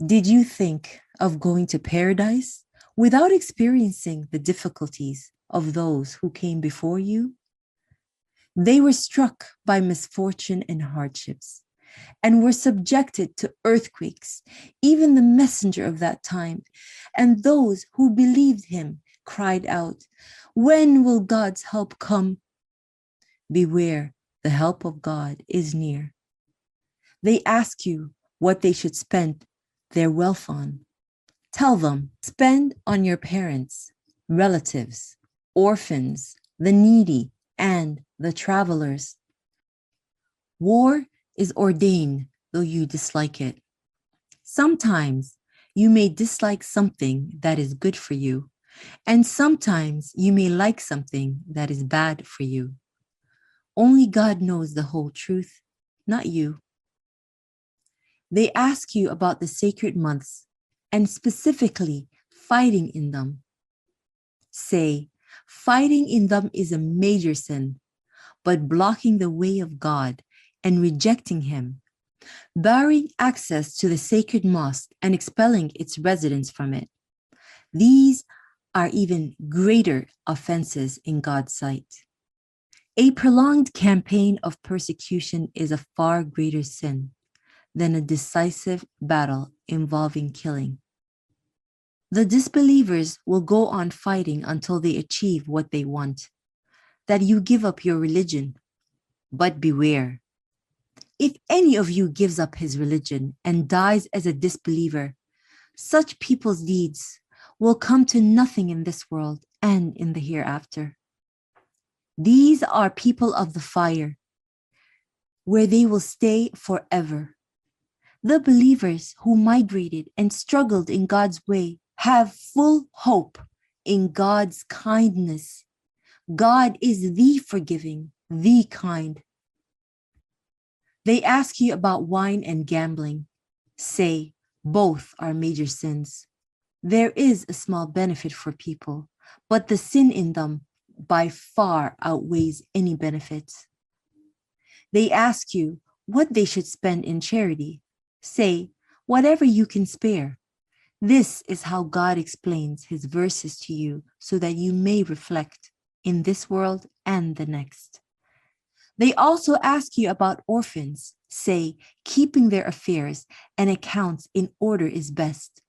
Did you think of going to paradise without experiencing the difficulties of those who came before you? They were struck by misfortune and hardships and were subjected to earthquakes, even the messenger of that time. And those who believed him cried out, "When will God's help come?" Beware, the help of God is near. They ask you what they should spend their wealth on. Tell them, spend on your parents, relatives, orphans, the needy, and the travelers. War is ordained, though you dislike it. Sometimes you may dislike something that is good for you, and sometimes you may like something that is bad for you. Only God knows the whole truth, not you. They ask you about the sacred months and specifically fighting in them. Say, fighting in them is a major sin, but blocking the way of God and rejecting him, barring access to the sacred mosque and expelling its residents from it. These are even greater offenses in God's sight. A prolonged campaign of persecution is a far greater sin than a decisive battle involving killing. The disbelievers will go on fighting until they achieve what they want, that you give up your religion. But beware, if any of you gives up his religion and dies as a disbeliever, such people's deeds will come to nothing in this world and in the hereafter. These are people of the fire, where they will stay forever. The believers who migrated and struggled in God's way have full hope in God's kindness. God is the forgiving, the kind. They ask you about wine and gambling. Say, both are major sins. There is a small benefit for people, but the sin in them by far outweighs any benefits. They ask you what they should spend in charity. Say, whatever you can spare. This is how God explains his verses to you so that you may reflect in this world and the next. They also ask you about orphans. Say, keeping their affairs and accounts in order is best.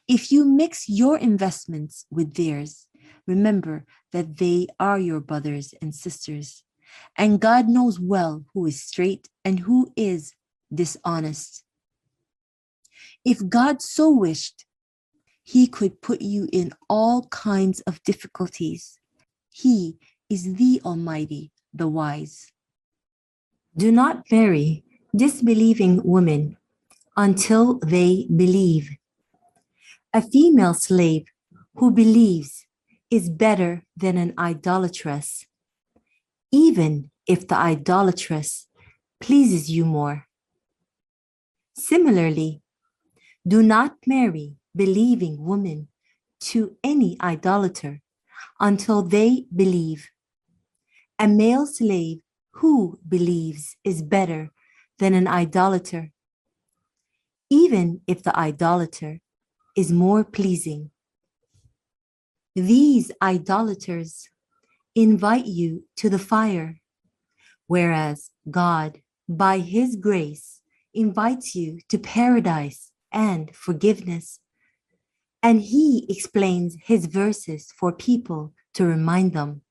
If you mix your investments with theirs, remember that they are your brothers and sisters, and God knows well who is straight and who is dishonest. If God so wished, he could put you in all kinds of difficulties. He is the Almighty, the Wise. Do not marry disbelieving women until they believe. A female slave who believes is better than an idolatress, even if the idolatress pleases you more. Similarly, do not marry believing women to any idolater until they believe. A male slave who believes is better than an idolater, even if the idolater is more pleasing. These idolaters invite you to the fire, whereas God, by his grace, invites you to paradise and forgiveness. And he explains his verses for people to remind them.